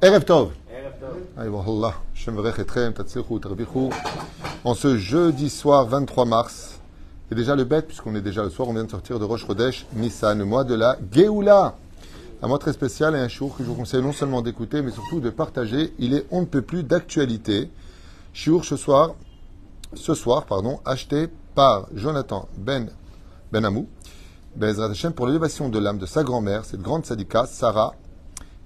Erev Tov. Erev Tov. Aïe, wallah. Shem Varech Etrem, Tatzilchou, Tarbichou. En ce jeudi soir 23 mars, et déjà le bête, puisqu'on est déjà le soir, on vient de sortir de Rosh Chodesh Nissan, le mois de la Géoula. Un mois très spécial et un shiur que je vous conseille non seulement d'écouter, mais surtout de partager. Il est on ne peut plus d'actualité. Shiur ce soir, acheté par Jonathan Ben Amou, Bezrat Hashem, pour l'élévation de l'âme de sa grand-mère, cette grande tzadika, Sarah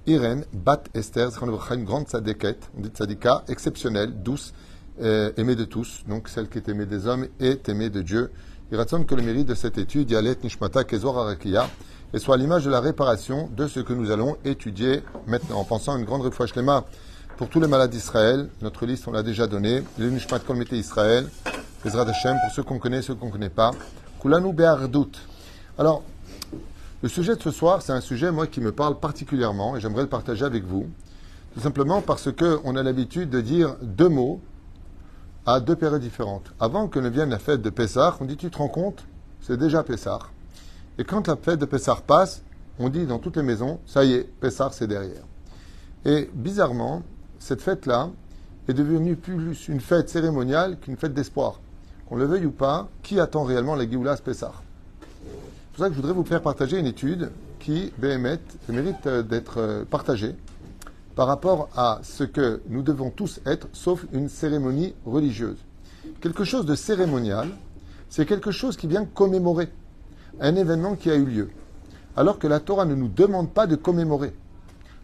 Irène Bat Esther, une grande tzadikette, on dit tzadika, exceptionnelle, douce, aimée de tous, donc celle qui est aimée des hommes est aimée de Dieu. Il raconte que le mérite de cette étude, Yalet Nishmata Kezor Arakia, et soit à l'image de la réparation de ce que nous allons étudier maintenant, en pensant à une grande refouach lema pour tous les malades d'Israël. Notre liste, on l'a déjà donnée. Le Nishmat Kol Mete Israël, Bezrat Hashem, pour ceux qu'on connaît, ceux qu'on ne connaît pas. Kulanu Be'ardout. Alors, le sujet de ce soir, c'est un sujet, moi, qui me parle particulièrement, et j'aimerais le partager avec vous. Tout simplement parce qu'on a l'habitude de dire deux mots à deux périodes différentes. Avant que ne vienne la fête de Pessah, on dit, tu te rends compte, c'est déjà Pessah. Et quand la fête de Pessah passe, on dit dans toutes les maisons, ça y est, Pessah, c'est derrière. Et bizarrement, cette fête-là est devenue plus une fête cérémoniale qu'une fête d'espoir. Qu'on le veuille ou pas, qui attend réellement la Géoula Pessah? C'est pour ça que je voudrais vous faire partager une étude qui, BMT, mérite d'être partagée par rapport à ce que nous devons tous être, sauf une cérémonie religieuse. Quelque chose de cérémonial, c'est quelque chose qui vient commémorer un événement qui a eu lieu. Alors que la Torah ne nous demande pas de commémorer.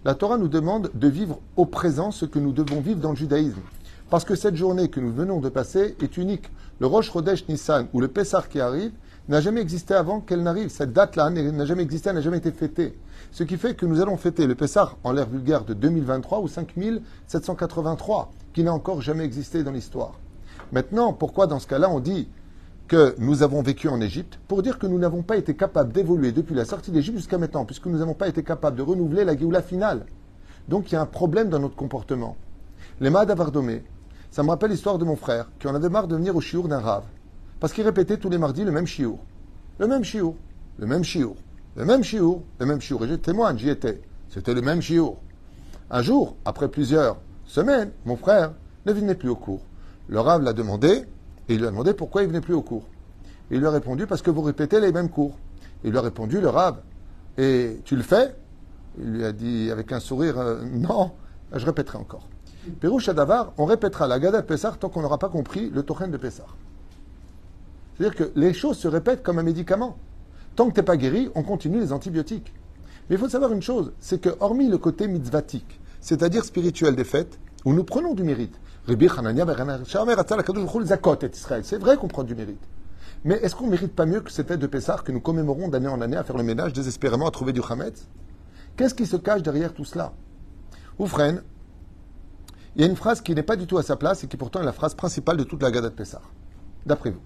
La Torah nous demande de vivre au présent ce que nous devons vivre dans le judaïsme. Parce que cette journée que nous venons de passer est unique. Le Rosh Chodesh Nissan, ou le Pessah qui arrive, n'a jamais existé avant qu'elle n'arrive. Cette date-là n'a jamais existé, elle n'a jamais été fêtée. Ce qui fait que nous allons fêter le Pessah en l'ère vulgaire de 2023 ou 5783, qui n'a encore jamais existé dans l'histoire. Maintenant, pourquoi dans ce cas-là on dit que nous avons vécu en Égypte? Pour dire que nous n'avons pas été capables d'évoluer depuis la sortie d'Égypte jusqu'à maintenant, puisque nous n'avons pas été capables de renouveler la Géoula finale. Donc il y a un problème dans notre comportement. Les Mahad Avardomé, ça me rappelle l'histoire de mon frère, qui en avait marre de venir au shiur d'un rave. Parce qu'il répétait tous les mardis le même shiur. Le même shiur, le même shiur, le même shiur, le même shiur. Et je témoigne, j'y étais. C'était le même shiur. Un jour, après plusieurs semaines, mon frère ne venait plus au cours. Le rave l'a demandé, et il lui a demandé pourquoi il venait plus au cours. Et il lui a répondu, parce que vous répétez les mêmes cours. Et il lui a répondu, le rave, et tu le fais? Il lui a dit avec un sourire, non, je répéterai encore. Pérouche Adavar, on répétera la Gada de Pessah tant qu'on n'aura pas compris le Tochen de Pessah. C'est-à-dire que les choses se répètent comme un médicament. Tant que tu n'es pas guéri, on continue les antibiotiques. Mais il faut savoir une chose, c'est que hormis le côté mitzvatique, c'est-à-dire spirituel des fêtes, où nous prenons du mérite, c'est vrai qu'on prend du mérite. Mais est-ce qu'on ne mérite pas mieux que ces fêtes de Pessah que nous commémorons d'année en année à faire le ménage désespérément, à trouver du Hametz? Qu'est-ce qui se cache derrière tout cela? Oufren, il y a une phrase qui n'est pas du tout à sa place et qui pourtant est la phrase principale de toute la Gada de Pessah. D'après vous.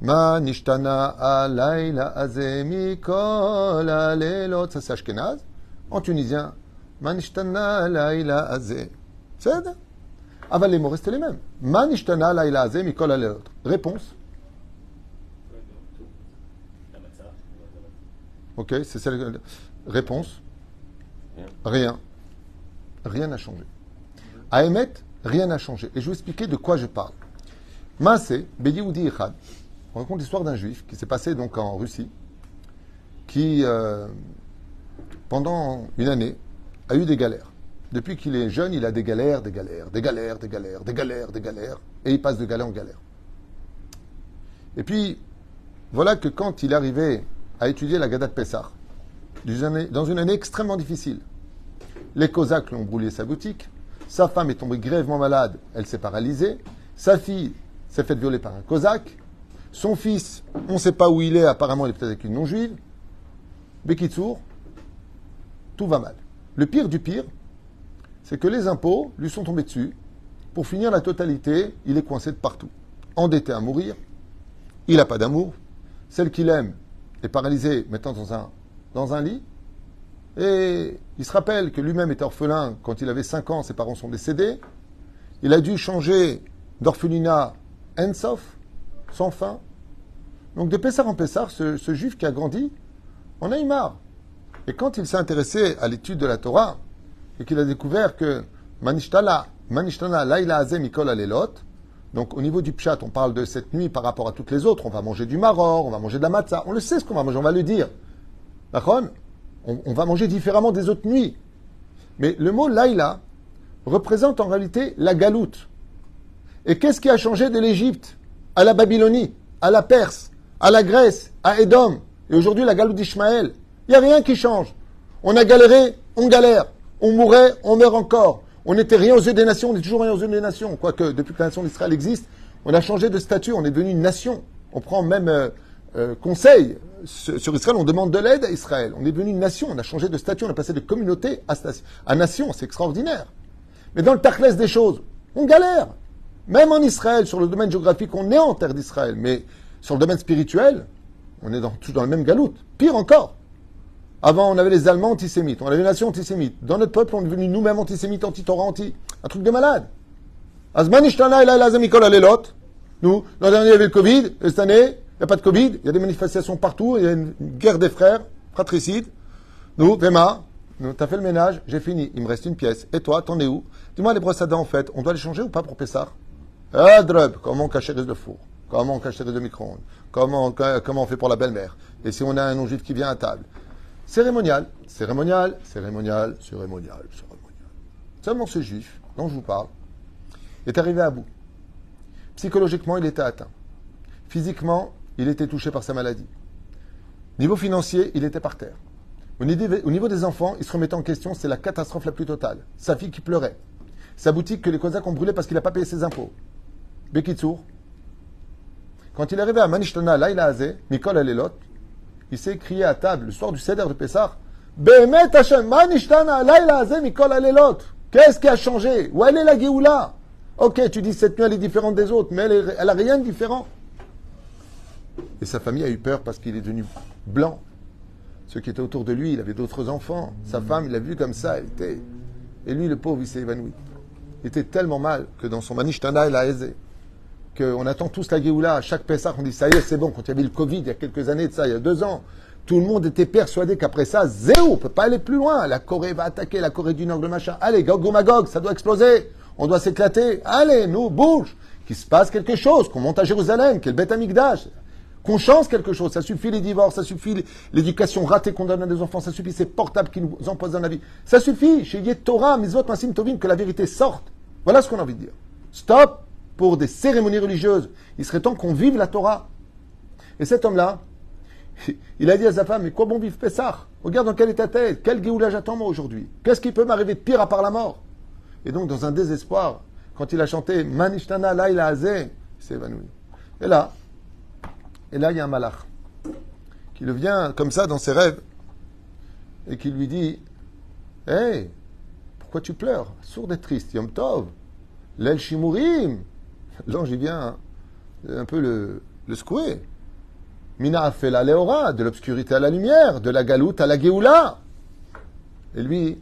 Ma nishtana alayla azemi kol alelot. Ça c'est Ashkenaz. En tunisien, ma nishtana alayla azé. C'est ça. Ah, les mots restent les mêmes. Ma nishtana alayla azemi kol alelot. Réponse. Ok, c'est celle. Réponse. Rien. Rien n'a changé. À émettre, rien n'a changé. Et je vais vous expliquer de quoi je parle. Maaseh, Beyehudi Echad. On raconte l'histoire d'un juif qui s'est passé donc en Russie, qui, pendant une année, a eu des galères. Depuis qu'il est jeune, il a des galères, et il passe de galère en galère. Et puis, voilà que quand il est arrivé à étudier la Gada de Pessah, dans une année extrêmement difficile, les Cosaques lui ont brûlé sa boutique, sa femme est tombée grièvement malade, elle s'est paralysée, sa fille s'est faite violer par un Cosaque, son fils, on ne sait pas où il est, apparemment il est peut-être avec une non-juive. Bekitsour, tout va mal. Le pire du pire, c'est que les impôts lui sont tombés dessus. Pour finir la totalité, il est coincé de partout. Endetté à mourir, il n'a pas d'amour. Celle qu'il aime est paralysée, maintenant dans un lit. Et il se rappelle que lui-même était orphelin quand il avait 5 ans, ses parents sont décédés. Il a dû changer d'orphelinat Ensof, sans fin. Donc de Pessah en Pessah, ce juif qui a grandi, on a eu marre. Et quand il s'est intéressé à l'étude de la Torah, et qu'il a découvert que Manishtana Laila Azeh Mikol Alelot, donc au niveau du pshat, on parle de cette nuit par rapport à toutes les autres, on va manger du maror, on va manger de la matzah, on le sait ce qu'on va manger, on va le dire. D'accord ? On va manger différemment des autres nuits. Mais le mot Laila représente en réalité la galoute. Et qu'est-ce qui a changé de l'Égypte à la Babylonie, à la Perse, à la Grèce, à Édom, et aujourd'hui la galoute d'Ishmaël? Il n'y a rien qui change. On a galéré, on galère. On mourait, on meurt encore. On n'était rien aux yeux des nations, on est toujours rien aux yeux des nations. Quoique, depuis que la nation d'Israël existe, on a changé de statut, on est devenu une nation. On prend même conseil sur Israël, on demande de l'aide à Israël. On est devenu une nation, on a changé de statut, on a passé de communauté à nation, c'est extraordinaire. Mais dans le tachlès des choses, on galère. Même en Israël, sur le domaine géographique, on est en terre d'Israël. Mais sur le domaine spirituel, on est toujours dans le même galoute. Pire encore. Avant, on avait les Allemands antisémites, on avait une nation antisémite. Dans notre peuple, on est devenu nous-mêmes antisémites, anti-Torah, un truc de malade. Azman ishtana ila azamikol alelot. Nous, l'an dernier, il y avait le Covid, et cette année, il n'y a pas de Covid, il y a des manifestations partout, il y a une guerre des frères, fratricide. Nous, Vema, t'as fait le ménage, j'ai fini, il me reste une pièce. Et toi, t'en es où? Dis-moi, les brosses à dents, en fait, on doit les changer ou pas pour Pessah? Ah, drub, comment on cache les de four? Comment on cache les de micro-ondes? Comment on fait pour la belle-mère? Et si on a un non-juif qui vient à table? Cérémonial. Seulement ce juif dont je vous parle est arrivé à bout. Psychologiquement, il était atteint. Physiquement, il était touché par sa maladie. Niveau financier, il était par terre. Au niveau des enfants, il se remettait en question, c'est la catastrophe la plus totale. Sa fille qui pleurait. Sa boutique que les Cosaques ont brûlée parce qu'il n'a pas payé ses impôts. Bekitsour. Quand il est arrivé à Manishtana Laila Azeh, Mikol Alelot, il s'est crié à table le soir du Seder de Pessah. Behemet Hashem, Manishtana Laila Azeh Mikol Alelot. Qu'est-ce qui a changé? Où elle est la Géoula? Ok, tu dis cette nuit elle est différente des autres, mais elle a rien de différent. Et sa famille a eu peur parce qu'il est devenu blanc. Ceux qui étaient autour de lui, il avait d'autres enfants. Sa femme, il l'a vu comme ça. Et lui, le pauvre, il s'est évanoui. Il était tellement mal que dans son Manishtana Laila Azeh, qu'on attend tous la Géoula, à chaque Pessah, on dit ça y est, c'est bon. Quand il y avait le Covid, il y a quelques années de ça, il y a 2 ans, tout le monde était persuadé qu'après ça, zéro, on ne peut pas aller plus loin. La Corée va attaquer, la Corée du Nord, le machin. Allez, Gog Magog, ça doit exploser. On doit s'éclater. Allez, nous, bouge. Qu'il se passe quelque chose, qu'on monte à Jérusalem, qu'il y ait le Beth Amikdash, qu'on change quelque chose. Ça suffit les divorces, ça suffit l'éducation ratée qu'on donne à des enfants, ça suffit ces portables qui nous empoisonnent la vie. Ça suffit, chez Yet Torah, Mitzvot, Masim Tovim, que la vérité sorte. Voilà ce qu'on a envie de dire. Stop pour des cérémonies religieuses. Il serait temps qu'on vive la Torah. Et cet homme-là, il a dit à sa femme, mais quoi bon vivre Pessah? Regarde dans quel état t'es, quel Géoula j'attends moi aujourd'hui? Qu'est-ce qui peut m'arriver de pire à part la mort? Et donc, dans un désespoir, quand il a chanté Manishtana Laila Azeh, il s'est évanoui. Et là, il y a un malach qui le vient comme ça dans ses rêves et qui lui dit, hey, pourquoi tu pleures? Sourd et triste, Yom Tov, Lel Shimurim. L'ange, il vient un peu le secouer. Mina a fait la Léora, de l'obscurité à la lumière, de la galoute à la Géoula. Et lui,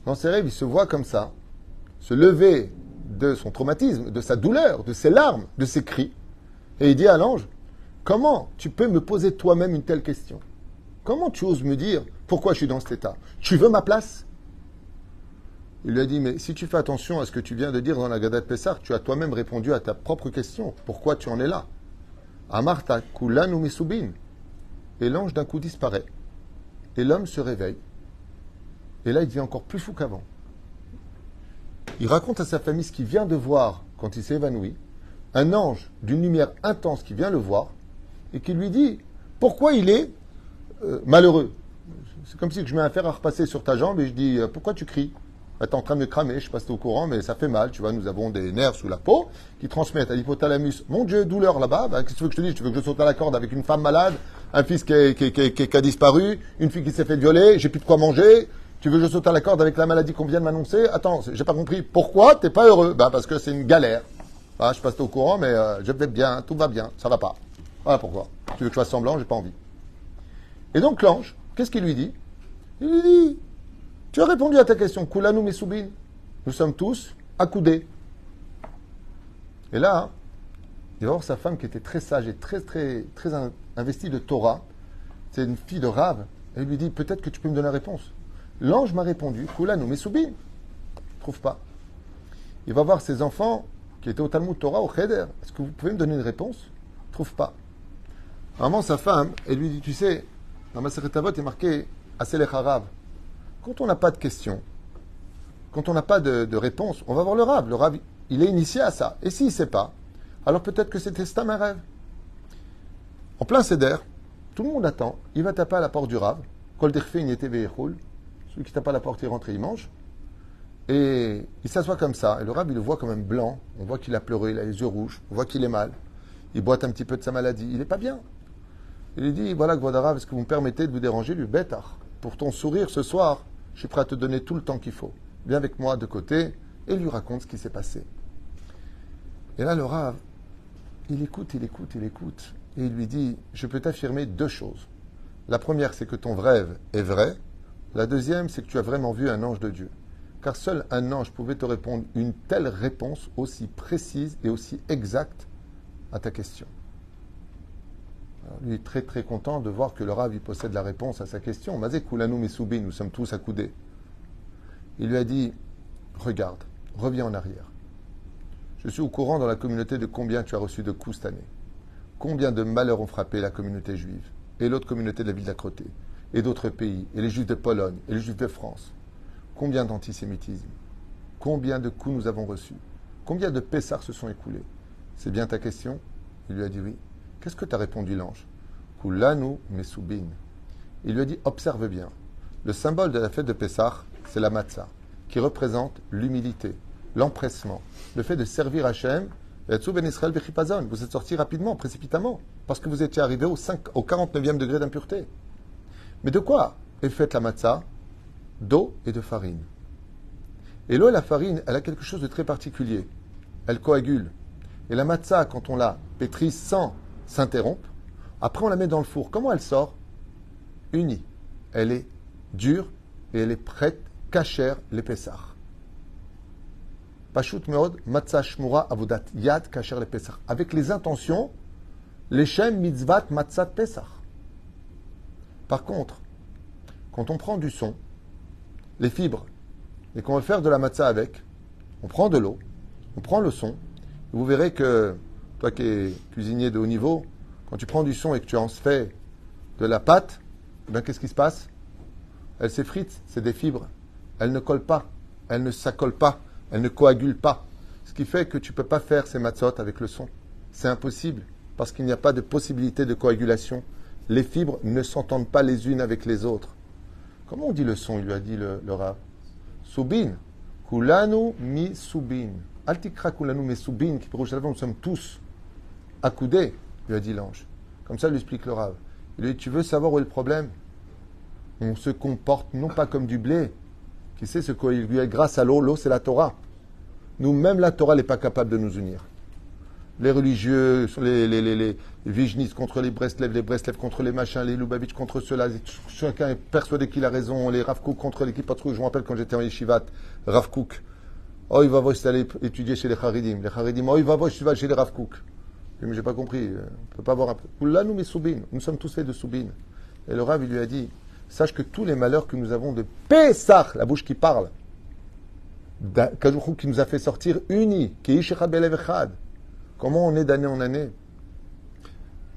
dans ses rêves, il se voit comme ça, se lever de son traumatisme, de sa douleur, de ses larmes, de ses cris. Et il dit à l'ange, comment tu peux me poser toi-même une telle question? Comment tu oses me dire pourquoi je suis dans cet état? Tu veux ma place? Il lui a dit, mais si tu fais attention à ce que tu viens de dire dans la Gada de Pessah, tu as toi-même répondu à ta propre question. Pourquoi tu en es là? Amarta kulanu misubin. Et l'ange d'un coup disparaît. Et l'homme se réveille. Et là, il devient encore plus fou qu'avant. Il raconte à sa famille ce qu'il vient de voir quand il s'est évanoui. Un ange d'une lumière intense qui vient le voir et qui lui dit pourquoi il est malheureux. C'est comme si je mets un fer à repasser sur ta jambe et je dis pourquoi tu cries? Tu es en train de me cramer, je ne sais pas si tu es au courant, mais ça fait mal. Tu vois, nous avons des nerfs sous la peau qui transmettent à l'hypothalamus. Mon Dieu, douleur là-bas. Qu'est-ce que tu veux que je te dise? Tu veux que je saute à la corde avec une femme malade, un fils qui a disparu, une fille qui s'est fait violer, j'ai plus de quoi manger. Tu veux que je saute à la corde avec la maladie qu'on vient de m'annoncer? Attends, j'ai pas compris. Pourquoi t'es pas heureux? Parce que c'est une galère. Je sais pas si tu es au courant, mais je vais bien, tout va bien, ça va pas. Voilà pourquoi. Tu veux que je fasse semblant? J'ai pas envie. Et donc l'ange, qu'est-ce qu'il lui dit? Il lui dit, tu as répondu à ta question. Kulanu mesubin. Nous sommes tous accoudés. Et là, il va voir sa femme qui était très sage et très investie de Torah. C'est une fille de Rav. Et il lui dit, peut-être que tu peux me donner la réponse. L'ange m'a répondu, Kulanu mesubin. trouve pas. Il va voir ses enfants qui étaient au Talmud Torah, au Cheder. Est-ce que vous pouvez me donner une réponse? Trouve pas. À un moment, sa femme, elle lui dit, tu sais, dans ma Masechet Avot, il est marqué Aselech Harav. Quand on n'a pas de questions, quand on n'a pas de réponse, on va voir le Rav. Le Rav, il est initié à ça. Et s'il ne sait pas, alors peut-être que c'était Stam un rêve. En plein Seder, tout le monde attend. Il va taper à la porte du Rav. Kol derfe ignete veyechoul. Celui qui tape à la porte, il rentre et il mange. Et il s'assoit comme ça. Et le Rav, il le voit quand même blanc. On voit qu'il a pleuré, il a les yeux rouges. On voit qu'il est mal. Il boite un petit peu de sa maladie. Il n'est pas bien. Il lui dit, voilà, Kvod Harav, est-ce que vous me permettez de vous déranger? Lui, bêtard. Pour ton sourire ce soir, je suis prêt à te donner tout le temps qu'il faut. Viens avec moi de côté et lui raconte ce qui s'est passé. Et là, le Rav, il écoute. Et il lui dit, je peux t'affirmer deux choses. La première, c'est que ton rêve est vrai. La deuxième, c'est que tu as vraiment vu un ange de Dieu. Car seul un ange pouvait te répondre une telle réponse aussi précise et aussi exacte à ta question. Alors, lui est très très content de voir que le Rav il possède la réponse à sa question. Mazé Kulanu Mesoubi, nous sommes tous accoudés. Il lui a dit, regarde, reviens en arrière. Je suis au courant dans la communauté de combien tu as reçu de coups cette année. Combien de malheurs ont frappé la communauté juive et l'autre communauté de la ville d'à côté, et d'autres pays, et les juifs de Pologne, et les juifs de France. Combien d'antisémitisme, combien de coups nous avons reçus, combien de Pessars se sont écoulés. C'est bien ta question? Il lui a dit oui. Qu'est-ce que t'a répondu l'ange? Kulanu Mesubin. Il lui a dit, observe bien. Le symbole de la fête de Pessah, c'est la matzah, qui représente l'humilité, l'empressement, le fait de servir Hachem. Vous êtes sorti rapidement, précipitamment, parce que vous étiez arrivé au 49e degré d'impureté. Mais de quoi est faite la matzah? D'eau et de farine. Et l'eau et la farine, elle a quelque chose de très particulier. Elle coagule. Et la matzah, quand on la pétrit sans s'interrompre, après on la met dans le four. Comment elle sort? Unie. Elle est dure et elle est prête, cachère les Pessah. Pashut meod, matzah shmura avodat yad kasher le Pesach. Avec les intentions, leshem mitzvat matzat Pesach. Par contre, quand on prend du son, les fibres, et qu'on veut faire de la matzah avec, on prend de l'eau, on prend le son, et vous verrez que, toi qui es cuisinier de haut niveau, quand tu prends du son et que tu en fais de la pâte, eh bien, qu'est-ce qui se passe? Elle s'effrite, c'est des fibres. Elle ne colle pas, elle ne s'accole pas. Elle ne coagule pas. Ce qui fait que tu ne peux pas faire ces matzot avec le son. C'est impossible, parce qu'il n'y a pas de possibilité de coagulation. Les fibres ne s'entendent pas les unes avec les autres. Comment on dit le son? Il lui a dit le Rav. Subin. Kulanu mi subin. Altikra kulanu mi subin. Qui nous sommes tous accoudés, lui a dit l'ange. Comme ça, lui explique le Rav. Il lui dit, tu veux savoir où est le problème? On se comporte non pas comme du blé, qui sait ce qu'il lui est grâce à l'eau. L'eau, c'est la Torah. Nous, même la Torah n'est pas capable de nous unir. Les religieux, les Vijnistes contre les Breslev contre les machins, les Lubavitch contre ceux-là. Chacun est persuadé qu'il a raison. Les Rav Kook contre l'équipe. Je me rappelle quand j'étais en Yeshivat, Rav Kook. Oh, il va voir, c'est aller étudier chez les Haridim. Les Haridim, oh, il va voir, je vais chez les Rav Kook. Mais j'ai pas compris. On ne peut pas avoir un peu. Là, nous, mais Soubin. Nous sommes tous faits de Soubin. Et le Rav, il lui a dit, sache que tous les malheurs que nous avons de Pessah, la bouche qui parle, qui nous a fait sortir unis, comment on est d'année en année?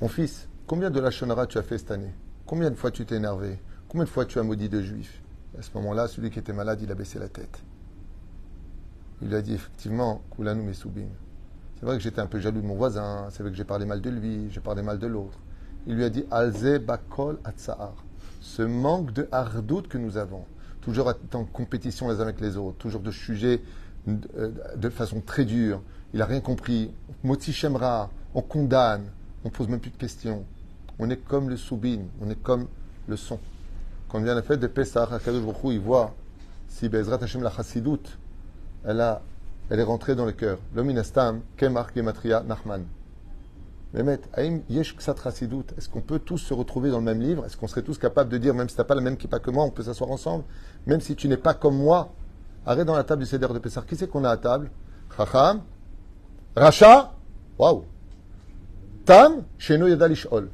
Mon fils, combien de Lachon Hara tu as fait cette année? Combien de fois tu t'es énervé? Combien de fois tu as maudit de juifs? À ce moment-là, celui qui était malade, il a baissé la tête. Il lui a dit effectivement, Kulanu Mesubin. C'est vrai que j'étais un peu jaloux de mon voisin, c'est vrai que j'ai parlé mal de lui, j'ai parlé mal de l'autre. Il lui a dit, Alze Bakol Atsa'ar. Ce manque de hardout que nous avons, toujours en compétition les uns avec les autres, toujours de juger de façon très dure. Il n'a rien compris. Motzi Shemra, on condamne, on ne pose même plus de questions. On est comme le soubin, on est comme le son. Quand on vient à la fête de Pessah, Akadosh Baruch Hu, il voit si Bezrat Hashem la Chassidut, elle est rentrée dans le cœur. L'ominastam, Kemar Gematria Nachman. Mais est-ce qu'on peut tous se retrouver dans le même livre? Est-ce qu'on serait tous capables de dire, même si tu n'as pas la même kippa que moi, on peut s'asseoir ensemble? Même si tu n'es pas comme moi, arrête dans la table du Seder de Pessah. Qui c'est qu'on a à table? Chacham, Racha, waouh, Tam, Sheno Yada Lishol.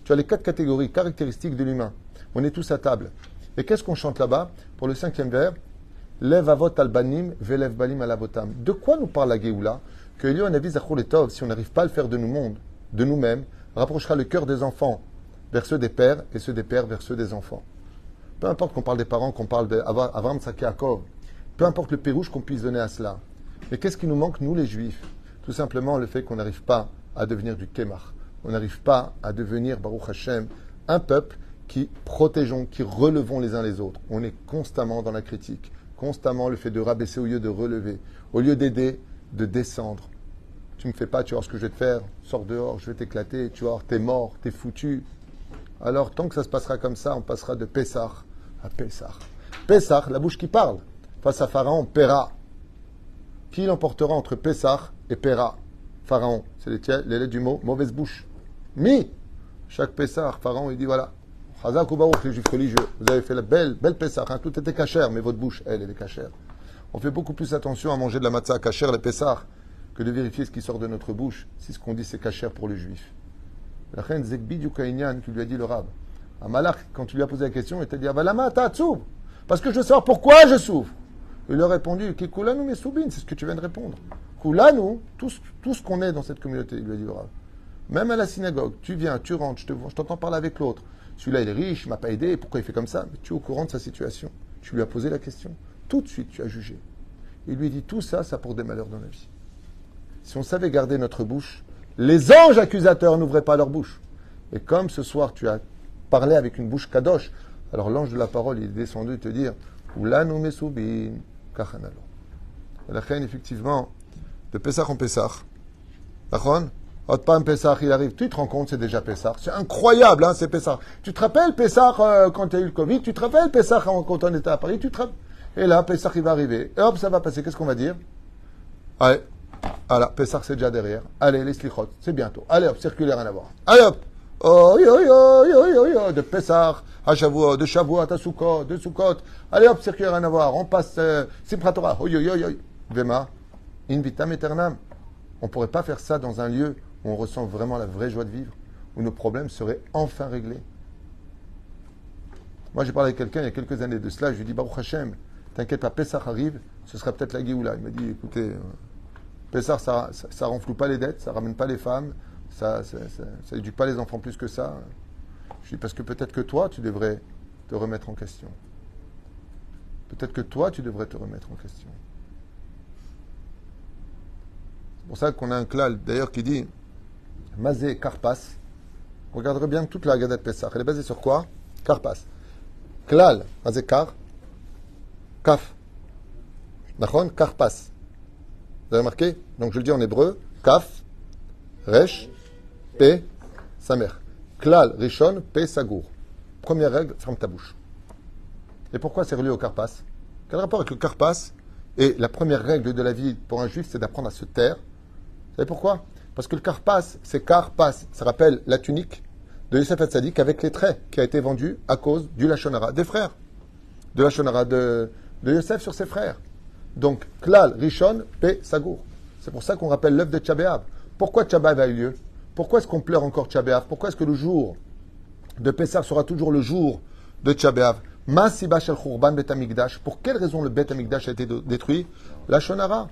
Tu as les 4 catégories caractéristiques de l'humain. On est tous à table. Et qu'est-ce qu'on chante là-bas? Pour le 5e vers, Lev avot albanim, velev balim alavotam. De quoi nous parle la Géoula? Que Elion Navi Zachor Letov, si on n'arrive pas à le faire de nous-mêmes, rapprochera le cœur des enfants vers ceux des pères et ceux des pères vers ceux des enfants. Peu importe qu'on parle des parents, qu'on parle d'Avram, Tzak, Yaakov, peu importe le pérouge qu'on puisse donner à cela. Mais qu'est-ce qui nous manque, nous les Juifs? Tout simplement le fait qu'on n'arrive pas à devenir du Kémar. On n'arrive pas à devenir, Baruch Hashem, un peuple qui protégeons, qui relevons les uns les autres. On est constamment dans la critique, constamment le fait de rabaisser au lieu de relever, au lieu d'aider, de descendre. Tu me fais pas, tu vas voir ce que je vais te faire, sors dehors, je vais t'éclater, tu vas voir, t'es mort, t'es foutu. Alors, tant que ça se passera comme ça, on passera de Pessah à Pessah. Pessah, la bouche qui parle. Face à Pharaon, Péra. Qui l'emportera entre Pessah et Péra? Pharaon, c'est les lettres du mot mauvaise bouche. Mi. Chaque Pessah, Pharaon, il dit voilà. Chazak ou Baruch, les juifs religieux, vous avez fait la belle Pessah, hein, tout était cachère, mais votre bouche, elle est cachère. On fait beaucoup plus attention à manger de la matzah cachère, les Pessah, que de vérifier ce qui sort de notre bouche, si ce qu'on dit c'est cachère pour les juifs. La reine Zekbi du Kainyan, qui lui a dit le rab. À Malach, quand tu lui as posé la question, il t'a dit Avalama, t'as-tu? Parce que je veux savoir pourquoi je souffre. Il lui a répondu Kikulanu mesoubin, c'est ce que tu viens de répondre. Kulanu, tout ce qu'on est dans cette communauté, il lui a dit le rab. Même à la synagogue, tu viens, tu rentres, je t'entends parler avec l'autre. Celui-là, il est riche, il m'a pas aidé, pourquoi il fait comme ça? Mais tu es au courant de sa situation. Tu lui as posé la question. Tout de suite, tu as jugé. Il lui dit tout ça, ça pour des malheurs dans la vie. Si on savait garder notre bouche, les anges accusateurs n'ouvraient pas leur bouche. Et comme ce soir, tu as parlé avec une bouche kadosh, alors l'ange de la parole, il est descendu te dire Oulanu mesoubin kachanalo. La reine, effectivement, de Pessah en Pessah. D'accord? Otpam Pessah, il arrive, tu te rends compte, c'est déjà Pessah. C'est incroyable, hein, c'est Pessah. Tu te rappelles Pessah quand tu as eu le Covid, tu te rappelles Pessah quand on était à Paris, et là, Pessah, il va arriver. Et hop, ça va passer. Qu'est-ce qu'on va dire? Allez, voilà, Pessah, c'est déjà derrière. Allez, les slichot, c'est bientôt. Allez hop, circulaire, rien à voir. Allez hop, de Pessah à Shavuot, de Shavuot à Sukkot, de Sukkot. Allez hop, circulaire, rien à voir. On passe Simchat Torah. Vema, in vitam aeternam. On ne pourrait pas faire ça dans un lieu où on ressent vraiment la vraie joie de vivre, où nos problèmes seraient enfin réglés. Moi, j'ai parlé avec quelqu'un il y a quelques années de cela. Je lui ai dit, Baruch Hashem, t'inquiète pas, Pessah arrive, ce sera peut-être la Géoula. Il m'a dit, écoutez, Pessah, ça renfloue pas les dettes, ça ramène pas les femmes, ça éduque pas les enfants plus que ça. Je dis, parce que peut-être que toi, tu devrais te remettre en question. Peut-être que toi, tu devrais te remettre en question. C'est pour ça qu'on a un klal, d'ailleurs, qui dit Mazé Karpas. On regarderait bien toute la Haggadah de Pessah. Elle est basée sur quoi? Karpas. Klal, Mazé Kar, Kaf. Nachon, Karpas. Vous avez remarqué? Donc je le dis en hébreu Kaf, Resh, Pe, Samer. Klal, Rishon, Pe, Sagour. Première règle, ferme ta bouche. Et pourquoi c'est relié au Karpas? Quel rapport avec le Karpas? Et la première règle de la vie pour un juif, c'est d'apprendre à se taire. Vous savez pourquoi? Parce que le Karpas, c'est Karpas. Ça rappelle la tunique de Yosef Hatzadik avec les traits qui a été vendue à cause du Lachon Hara des frères. De Lachon Hara de Yosef sur ses frères. Donc, Klal, Rishon, Pe, Sagour. C'est pour ça qu'on rappelle l'œuvre de Tcha B'Av. Pourquoi Tcha B'Av a eu lieu? Pourquoi est-ce qu'on pleure encore Tcha B'Av? Pourquoi est-ce que le jour de Pessah sera toujours le jour de Tcha B'Av? Masiba shel Khurban Bet Hamikdash. Pour quelle raison le Bet Hamikdash a été détruit? Lachon Hara.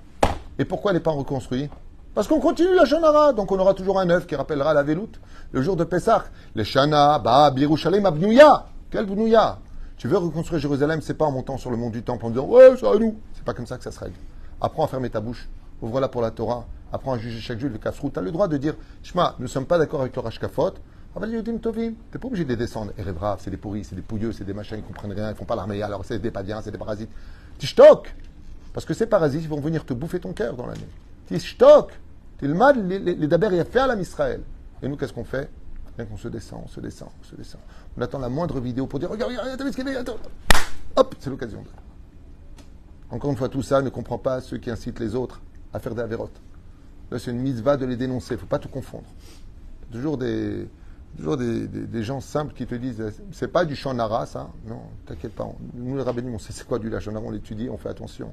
Et pourquoi il n'est pas reconstruit? Parce qu'on continue la Lachon Hara. Donc on aura toujours un œuf qui rappellera la Velout. Le jour de Pessah. Les Shana, Ba, Birushalem, Abnouya. Quel Bnouya? Tu veux reconstruire Jérusalem, c'est pas en montant sur le mont du Temple en disant ouais, c'est à nous. C'est pas comme ça que ça se règle. Apprends à fermer ta bouche. Ouvre-la pour la Torah. Apprends à juger chaque jour le Kafrou. Tu as le droit de dire Shema, nous ne sommes pas d'accord avec le Rashkafot. Ah ben, Yodim Tovim. T'es pas obligé de les descendre. Erev c'est des pourris, c'est des pouilleux, c'est des machins, ils comprennent rien, ils font pas l'armée. Alors c'est des padiens, c'est des parasites. Tishtok. Parce que ces parasites, ils vont venir te bouffer ton cœur dans l'année. Tishtok. Tilmad, les daber, il a fait à l'âme Israël. Et nous, qu'est-ce qu'on fait? Bien qu'on se descend, on se descend, on se descend. On attend la moindre vidéo pour dire regarde, t'as vu ce qu'il fait? Attends. Hop, c'est l'occasion. Encore une fois, tout ça ne comprend pas ceux qui incitent les autres à faire des avérotes. Là, c'est une mitzvah de les dénoncer. Il ne faut pas tout confondre. Toujours des gens simples qui te disent c'est pas du shonara, ça. Non, t'inquiète pas. Nous, les rabbinim, on sait c'est quoi du shonara, on l'étudie, on fait attention.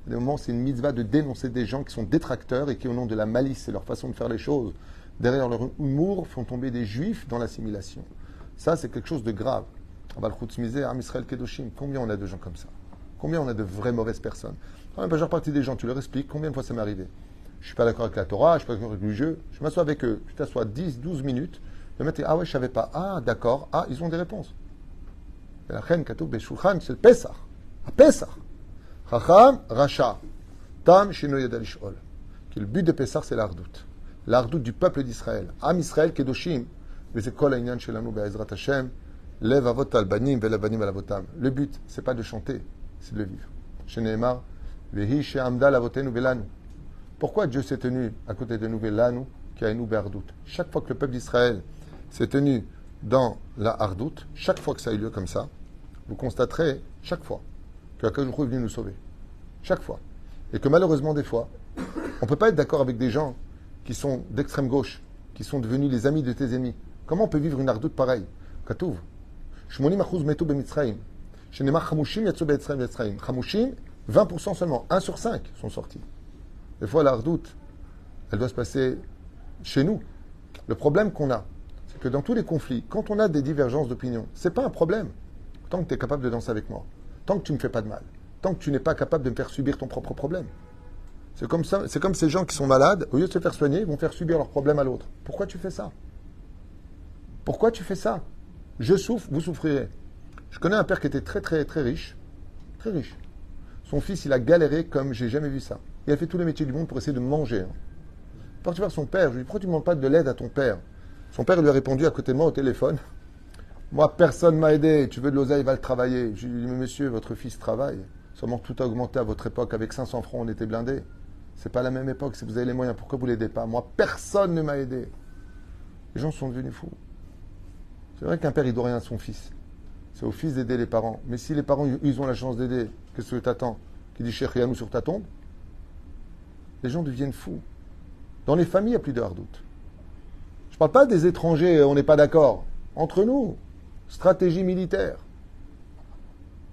Des moments, c'est une mitzvah de dénoncer des gens qui sont détracteurs et qui, au nom de la malice et leur façon de faire les choses, derrière leur humour, font tomber des juifs dans l'assimilation. Ça, c'est quelque chose de grave. Am Israël Kedoshim, combien on a de gens comme ça? Combien on a de vraies mauvaises personnes? La majeure partie des gens, tu leur expliques combien de fois ça m'est arrivé. Je ne suis pas d'accord avec la Torah, je ne suis pas d'accord avec le jeu. Je m'assois avec eux, je t'assois 10, 12 minutes. Le mec dit, ah ouais, je ne savais pas. Ah, d'accord. Ah, ils ont des réponses. Et la reine Katoub Beshulchan, c'est le Pesach. À Pesach. Chacham, Racha. Tam, Shino Yadal Shol. Le but de Pesach, c'est l'ardoute. L'ardoute du peuple d'Israël. Am Israël, Kedoshim. Mais c'est Kol Aïnyan Shelanu Be'ezrat Hashem. Lev Avot al Banim, Vel Banim al Avotam. Le but, c'est pas de chanter, c'est de le vivre. Chez Nehemar, Vehi She'amda Lavotenu Velanu. Pourquoi Dieu s'est tenu à côté de nous, Velanu, qui a nous Be'ardout? Chaque fois que le peuple d'Israël s'est tenu dans la Ardout, chaque fois que ça a eu lieu comme ça, vous constaterez, chaque fois, que Akadosh Baruch Hu est venu nous sauver. Chaque fois. Et que malheureusement, des fois, on ne peut pas être d'accord avec des gens qui sont d'extrême gauche, qui sont devenus les amis de tes ennemis. Comment on peut vivre une Ardout pareille? Katouv. Shmonim achuz metu b'Mitzrayim. Shenemar chamushim yatsu b'Mitzrayim. Chamushim, 20% seulement. 1 sur 5 sont sortis. Des fois, la Ardout, elle doit se passer chez nous. Le problème qu'on a, c'est que dans tous les conflits, quand on a des divergences d'opinion, c'est pas un problème. Tant que tu es capable de danser avec moi. Tant que tu ne me fais pas de mal. Tant que tu n'es pas capable de me faire subir ton propre problème. C'est comme ça, c'est comme ces gens qui sont malades, au lieu de se faire soigner, ils vont faire subir leurs problèmes à l'autre. Pourquoi tu fais ça? Pourquoi tu fais ça? Je souffre, vous souffrirez. Je connais un père qui était très très très riche. Très riche. Son fils, il a galéré comme j'ai jamais vu ça. Il a fait tous les métiers du monde pour essayer de manger. Quand tu vois son père, je lui dis, pourquoi tu ne demandes pas de l'aide à ton père? Son père lui a répondu à côté de moi au téléphone. Moi, personne ne m'a aidé. Tu veux de l'oseille, va le travailler. Je lui ai dit, mais monsieur, votre fils travaille. Seulement tout a augmenté à votre époque. Avec 500 francs, on était blindés. C'est pas la même époque. Si vous avez les moyens, pourquoi vous ne l'aidez pas? Moi, personne ne m'a aidé. Les gens sont devenus fous. C'est vrai qu'un père, il doit rien à son fils. C'est au fils d'aider les parents. Mais si les parents, ils ont la chance d'aider, qu'est-ce que tu attends? Qui dit Cheikhianou sur ta tombe? Les gens deviennent fous. Dans les familles, il n'y a plus de hardout. Je ne parle pas des étrangers, on n'est pas d'accord. Entre nous, stratégie militaire.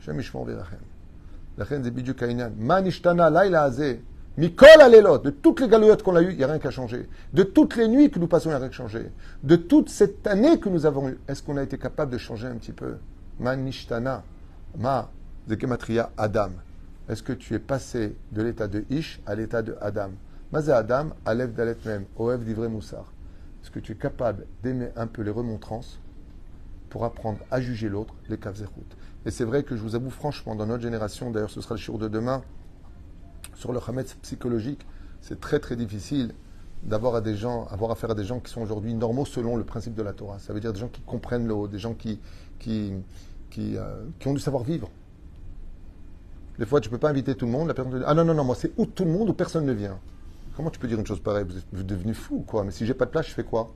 La reine des Bidou Kainan. Manishtana, Laila Azé. Mikol Alelot. De toutes les galouettes qu'on a eues, il n'y a rien qui a changé. De toutes les nuits que nous passons, il n'y a rien qui a changé. De toute cette année que nous avons eue, est-ce qu'on a été capable de changer un petit peu? Manishtana. Ma. Zekematria Adam. Est-ce que tu es passé de l'état de Ish à l'état de Adam? Mazé Adam, Aleph Dalet Mem, Oev d'Ivré Moussar. Est-ce que tu es capable d'aimer un peu les remontrances pour apprendre à juger l'autre, les Kavzechut? Et c'est vrai que je vous avoue franchement, dans notre génération, d'ailleurs ce sera le jour de demain, sur le Hametz psychologique, c'est très très difficile avoir affaire à des gens qui sont aujourd'hui normaux selon le principe de la Torah. Ça veut dire des gens qui comprennent l'autre, des gens qui ont du savoir-vivre. Des fois, tu ne peux pas inviter tout le monde, la personne te dit, ah non, moi c'est ou tout le monde ou personne ne vient. Comment tu peux dire une chose pareille? Vous êtes devenu fou ou quoi? Mais si j'ai pas de place, je fais quoi?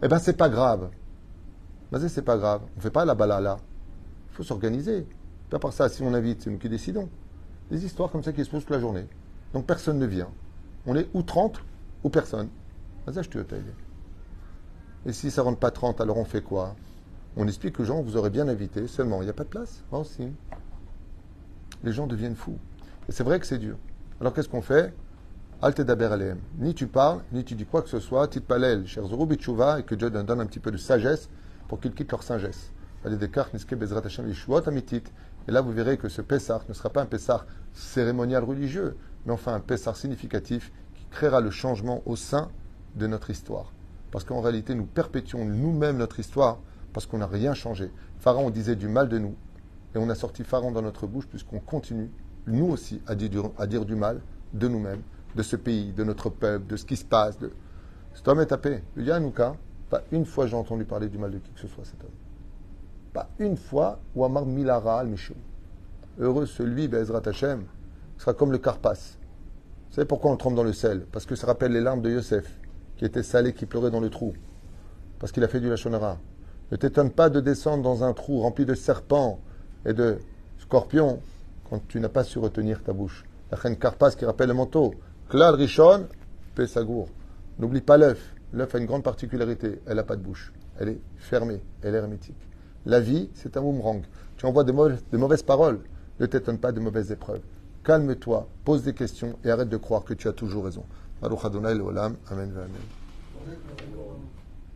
Eh bien, c'est pas grave. Vas-y, c'est pas grave. On ne fait pas la balala. Il faut s'organiser. Pas par ça, si on invite, c'est nous qui décidons. Des histoires comme ça qui se posent toute la journée. Donc personne ne vient. On est ou 30 ou personne. Vas-y, je te taille. Et si ça ne rentre pas 30, alors on fait quoi? On explique aux gens, vous aurez bien invité, seulement il n'y a pas de place. Moi aussi. Les gens deviennent fous. Et c'est vrai que c'est dur. Alors qu'est-ce qu'on fait? Alte daber aleem. Ni tu parles, ni tu dis quoi que ce soit. Tit palel, cher Zoro Bitchouva, et que Dieu donne un petit peu de sagesse pour qu'ils quittent leur sagesse. Allez, Descartes, Niske, Bezrat Hashem, Yeshuot, Amitit. Et là, vous verrez que ce Pessah ne sera pas un Pessah cérémonial religieux, mais enfin un Pessah significatif qui créera le changement au sein de notre histoire. Parce qu'en réalité, nous perpétuons nous-mêmes notre histoire parce qu'on n'a rien changé. Pharaon disait du mal de nous. Et on a sorti Pharaon dans notre bouche puisqu'on continue, nous aussi, à dire du mal de nous-mêmes, de ce pays, de notre peuple, de ce qui se passe. Cet homme est tapé. Le Yanouka, pas une fois j'ai entendu parler du mal de qui que ce soit, cet homme. Pas une fois, ou Amar Milara al-Mishou. Heureux celui, Be'ezrat Hashem, sera comme le Karpas. Vous savez pourquoi on le trempe dans le sel? Parce que ça rappelle les larmes de Yosef, qui était salé, qui pleurait dans le trou. Parce qu'il a fait du Lachon Hara. Ne t'étonne pas de descendre dans un trou rempli de serpents et de scorpions quand tu n'as pas su retenir ta bouche. La reine Karpas qui rappelle le manteau. Klal Rishon, Pesagour. N'oublie pas l'œuf. L'œuf a une grande particularité. Elle n'a pas de bouche. Elle est fermée. Elle est hermétique. La vie, c'est un boomerang. Tu envoies de mauvaises paroles. Ne t'étonne pas de mauvaises épreuves. Calme-toi, pose des questions et arrête de croire que tu as toujours raison. Baruch Adonai Leolam. Amen. Amen.